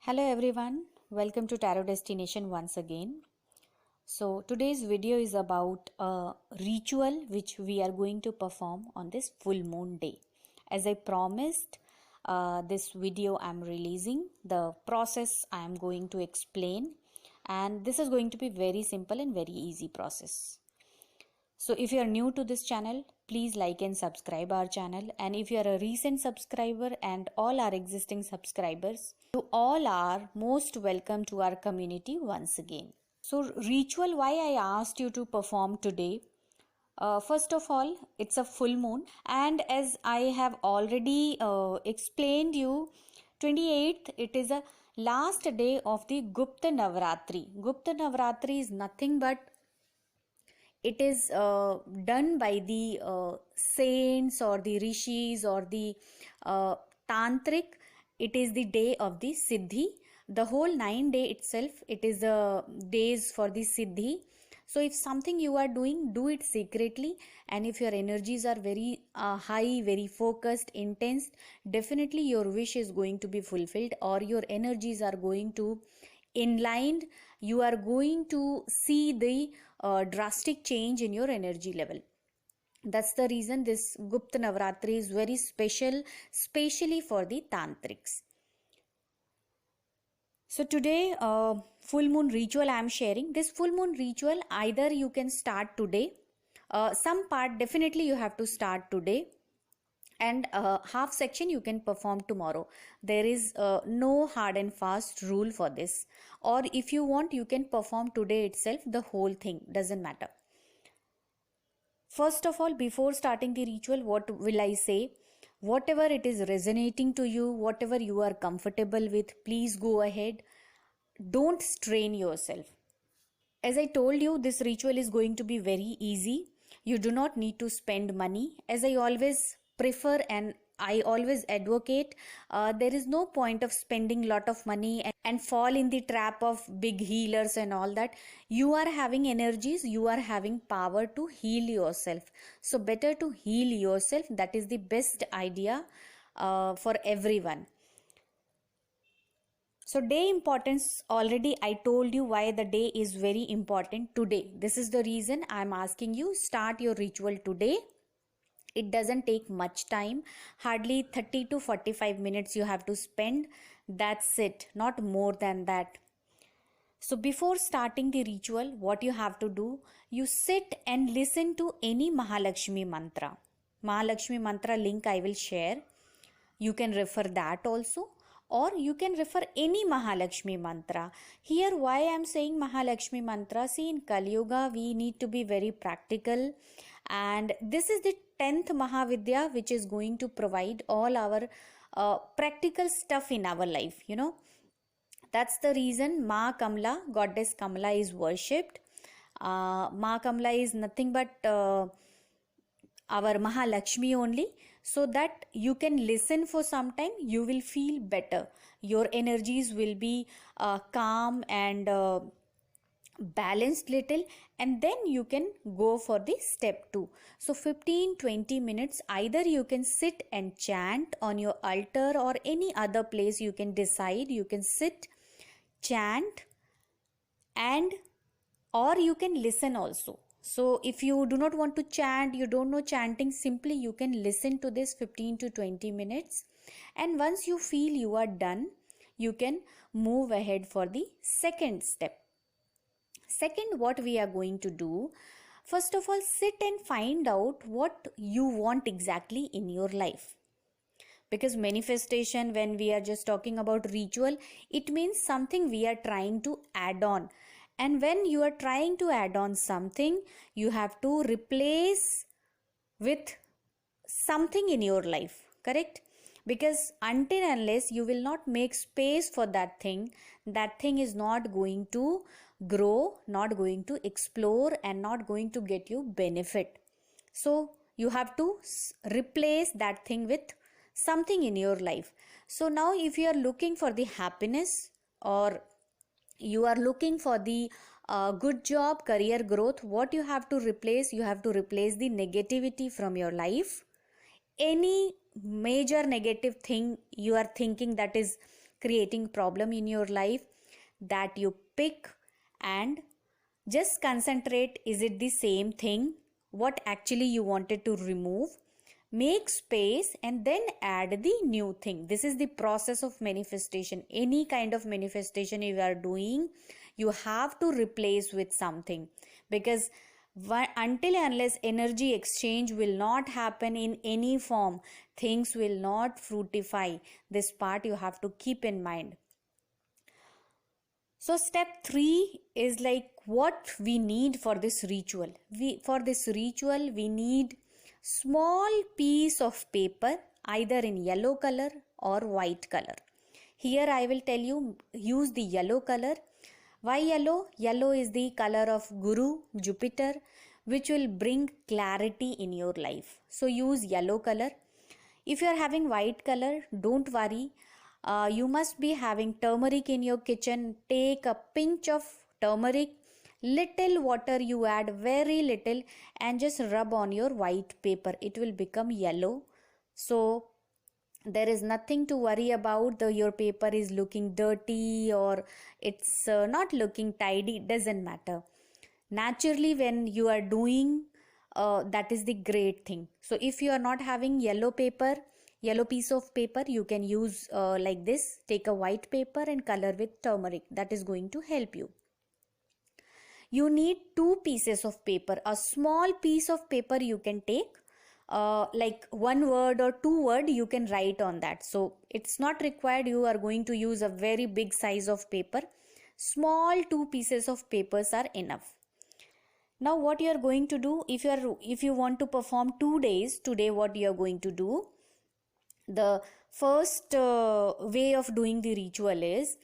Hello everyone, welcome to Tarot Destination once again. So today's video is about a ritual which we are going to perform on this full moon day. As I promised, this video I am releasing, the process I am going to explain, and this is going to be very simple and very easy process. So if you are new to this channel, please like and subscribe our channel. And if you are a recent subscriber and all our existing subscribers, you all are most welcome to our community once again. So ritual, why I asked you to perform today. First of all, it's a full moon, and as I have already explained you, 28th, it is a last day of the Gupta Navratri. Gupta Navratri is nothing but it is done by the saints or the rishis or the tantric. It is the day of the siddhi. The whole 9 day itself, it is the days for the siddhi. So if something you are doing, do it secretly, and if your energies are very high, very focused, intense, definitely your wish is going to be fulfilled, or your energies are going to inlined. You are going to see the drastic change in your energy level. That's the reason this Gupta Navratri is very special, especially for the tantrics. So today, full moon ritual I am sharing. This full moon ritual, either you can start today, some part definitely you have to start today, and half section you can perform tomorrow. There is no hard and fast rule for this, or if you want, you can perform today itself, the whole thing doesn't matter. First of all, before starting the ritual, what will I say? Whatever it is resonating to you, whatever you are comfortable with, please go ahead. Don't strain yourself. As I told you, this ritual is going to be very easy. You do not need to spend money. As I always prefer and I always advocate, there is no point of spending lot of money and fall in the trap of big healers and all that. You are having energies, you are having power to heal yourself. So better to heal yourself. That is the best idea for everyone. So day importance, already I told you why the day is very important today. This is the reason I am asking you, start your ritual today. It doesn't take much time, hardly 30 to 45 minutes you have to spend. That's it, not more than that. So before starting the ritual, what you have to do, you sit and listen to any Mahalakshmi mantra. Mahalakshmi mantra link I will share. You can refer that also, or you can refer any Mahalakshmi mantra. Here why I am saying Mahalakshmi mantra, see, in Kali Yuga we need to be very practical, and this is the 10th Mahavidya which is going to provide all our practical stuff in our life, That's the reason Ma Kamla, goddess Kamla, is worshipped. Ma Kamla is nothing but our Mahalakshmi only, so that you can listen for some time, you will feel better. Your energies will be calm and balanced little, and then you can go for the step 2. So 15-20 minutes, either you can sit and chant on your altar or any other place you can decide. You can sit, chant, and or you can listen also. So if you do not want to chant, you don't know chanting, simply you can listen to this 15 to 20 minutes, and once you feel you are done, you can move ahead for the second step. Second, what we are going to do, first of all, sit and find out what you want exactly in your life. Because manifestation, when we are just talking about ritual, it means something we are trying to add on. And when you are trying to add on something, you have to replace with something in your life, correct? Because until unless you will not make space for that thing is not going to grow, not going to explore, and not going to get you benefit. So you have to replace that thing with something in your life. So now if you are looking for the happiness, or you are looking for the good job, career growth, what you have to replace? You have to replace the negativity from your life. Any major negative thing you are thinking that is creating problem in your life, that you pick and just concentrate, is it the same thing what actually you wanted to remove? Make space and then add the new thing. This is the process of manifestation. Any kind of manifestation you are doing, you have to replace with something, because until unless energy exchange will not happen in any form, things will not fructify. This part you have to keep in mind. So step 3 is like what we need for this ritual. For this ritual we need small piece of paper, either in yellow color or white color. Here I will tell you, use the yellow color. Why yellow? Yellow is the color of Guru, Jupiter, which will bring clarity in your life. So use yellow color. If you are having white color, don't worry. You must be having turmeric in your kitchen. Take a pinch of turmeric, little water you add, very little, and just rub on your white paper. It will become yellow. So there is nothing to worry about. Your paper is looking dirty or it's not looking tidy. It doesn't matter. Naturally, when you are doing, that is the great thing. So if you are not having yellow piece of paper, you can use like this. Take a white paper and color with turmeric. That is going to help you. You need 2 pieces of paper. A small piece of paper you can take, like 1 word or 2 word you can write on that. So it's not required you are going to use a very big size of paper. Small 2 pieces of papers are enough. Now what you are going to do, if you want to perform 2 days, today what you are going to do, the first way of doing the ritual is,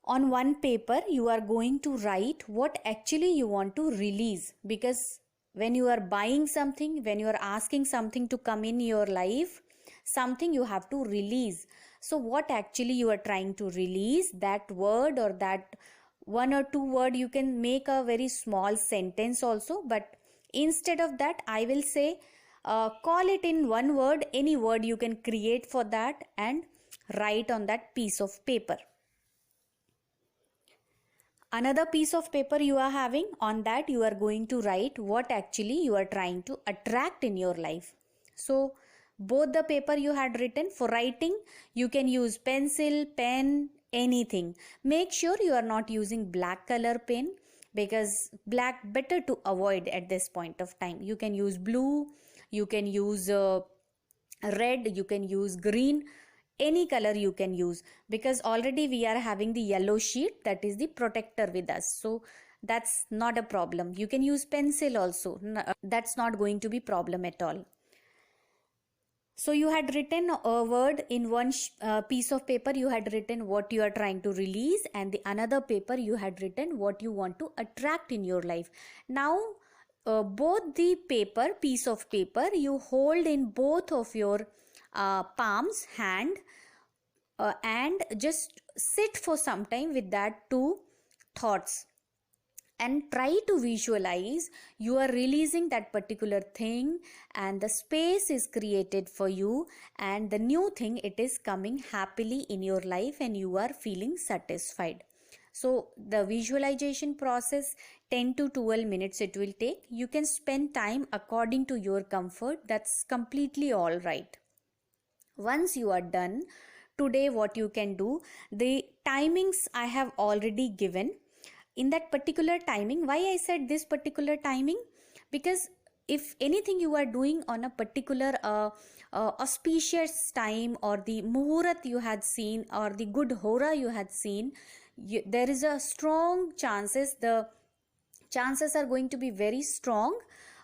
on one paper you are going to write what actually you want to release. Because when you are buying something, when you are asking something to come in your life, something you have to release. So what actually you are trying to release, that word or that 1 or 2 word, you can make a very small sentence also, but instead of that I will say, call it in 1 word, any word you can create for that and write on that piece of paper. Another piece of paper you are having, on that you are going to write what actually you are trying to attract in your life. So both the paper you had written, for writing you can use pencil, pen, anything. Make sure you are not using black color pen, because black better to avoid at this point of time. You can use blue, you can use red, you can use green, any color you can use, because already we are having the yellow sheet, that is the protector with us. So that's not a problem. You can use pencil also. That's not going to be problem at all. So you had written a word in one piece of paper, you had written what you are trying to release, and the another paper you had written what you want to attract in your life. Now both the piece of paper you hold in both of your palms, hand, and just sit for some time with that 2 thoughts, and try to visualize you are releasing that particular thing and the space is created for you, and the new thing, it is coming happily in your life and you are feeling satisfied. So the visualization process, 10 to 12 minutes it will take. You can spend time according to your comfort. That's completely all right. Once you are done, today what you can do, the timings I have already given. In that particular timing, why I said this particular timing, because if anything you are doing on a particular auspicious time, or the muhurat you had seen, or the good hora you had seen, there is a strong chances, the chances are going to be very strong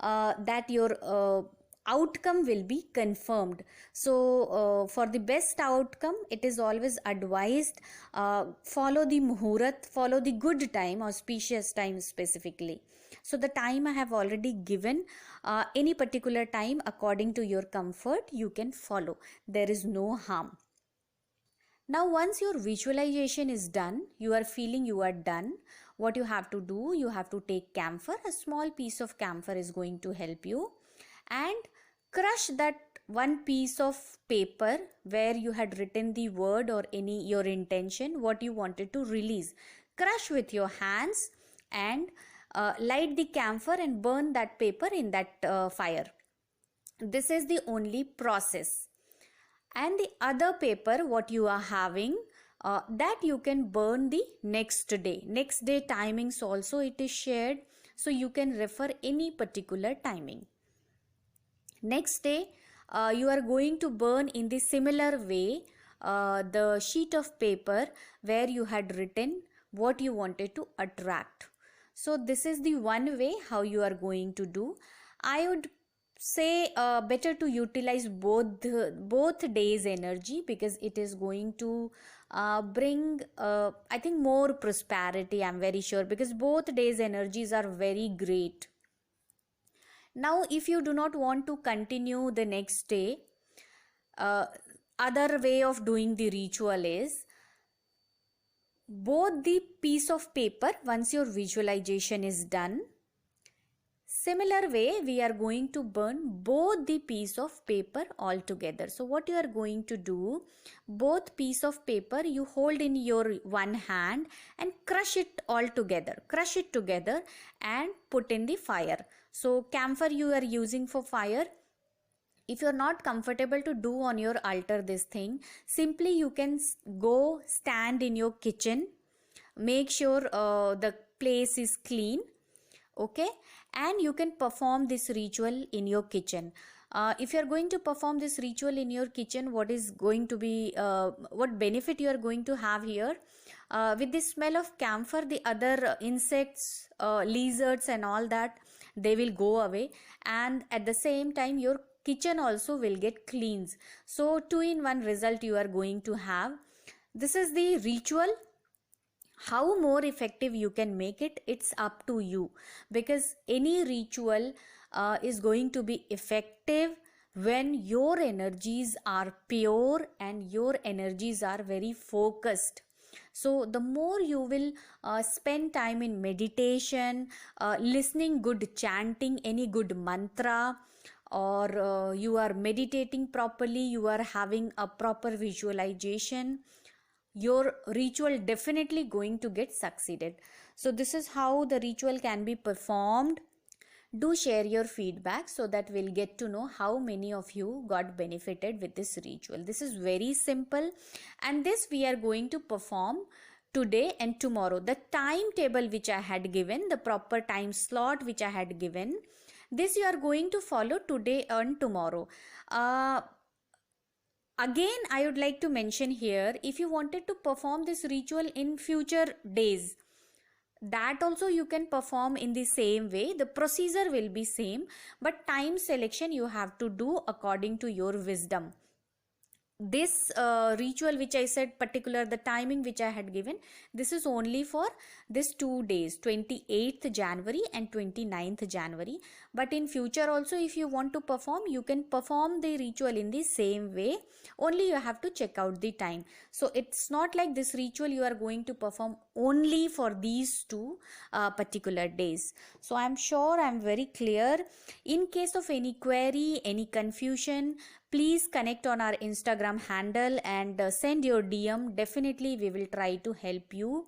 that your outcome will be confirmed. So for the best outcome, it is always advised, follow the muhurat, follow the good time, auspicious time specifically. So the time I have already given, any particular time according to your comfort you can follow. There is no harm. Now once your visualization is done, you are feeling you are done, what you have to do, you have to take camphor. A small piece of camphor is going to help you, and crush that one piece of paper where you had written the word or any your intention, what you wanted to release. Crush with your hands and light the camphor and burn that paper in that fire. This is the only process. And the other paper what you are having, that you can burn the next day timings also it is shared, so you can refer any particular timing. Next day you are going to burn in the similar way the sheet of paper where you had written what you wanted to attract. So this is the one way how you are going to do. I would say better to utilize both days energy, because it is going to bring I think more prosperity, I'm very sure, because both days energies are very great. Now if you do not want to continue the next day, other way of doing the ritual is both the piece of paper, once your visualization is done, similar way we are going to burn both the piece of paper all together. So what you are going to do, both piece of paper you hold in your one hand and crush it all together, crush it together and put in the fire. So camphor you are using for fire. If you're not comfortable to do on your altar this thing, simply you can go stand in your kitchen, make sure the place is clean, okay, and you can perform this ritual in your kitchen. If you are going to perform this ritual in your kitchen, what is going to be what benefit you are going to have here, with the smell of camphor, the other insects, lizards and all that, they will go away, and at the same time your kitchen also will get cleansed. So 2-in-1 result you are going to have. This is the ritual. How more effective you can make it, it's up to you, because any ritual is going to be effective when your energies are pure and your energies are very focused. So the more you will spend time in meditation, listening good chanting, any good mantra, or you are meditating properly, you are having a proper visualization, your ritual definitely going to get succeeded. So this is how the ritual can be performed. Do share your feedback so that we'll get to know how many of you got benefited with this ritual. This is very simple, and this we are going to perform today and tomorrow. The timetable which I had given, the proper time slot which I had given, this you are going to follow today and tomorrow. Again, I would like to mention here, if you wanted to perform this ritual in future days, that also you can perform in the same way. The procedure will be same, but time selection you have to do according to your wisdom. This ritual which I said, particular the timing which I had given, this is only for this 2 days, 28th January and 29th January. But in future also, if you want to perform, you can perform the ritual in the same way, only you have to check out the time. So it's not like this ritual you are going to perform only for these 2 particular days. So I'm sure I'm very clear. In case of any query, any confusion, please connect on our Instagram handle and send your DM. Definitely we will try to help you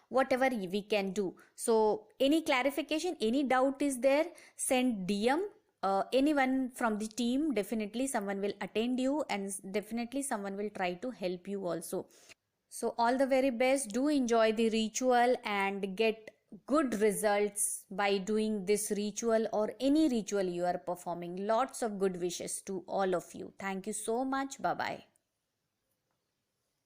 whatever we can do. So any clarification, any doubt is there, send DM. Anyone from the team, definitely someone will attend you, and definitely someone will try to help you also. So all the very best. Do enjoy the ritual and get good results by doing this ritual or any ritual you are performing. Lots of good wishes to all of you. Thank you so much. Bye bye.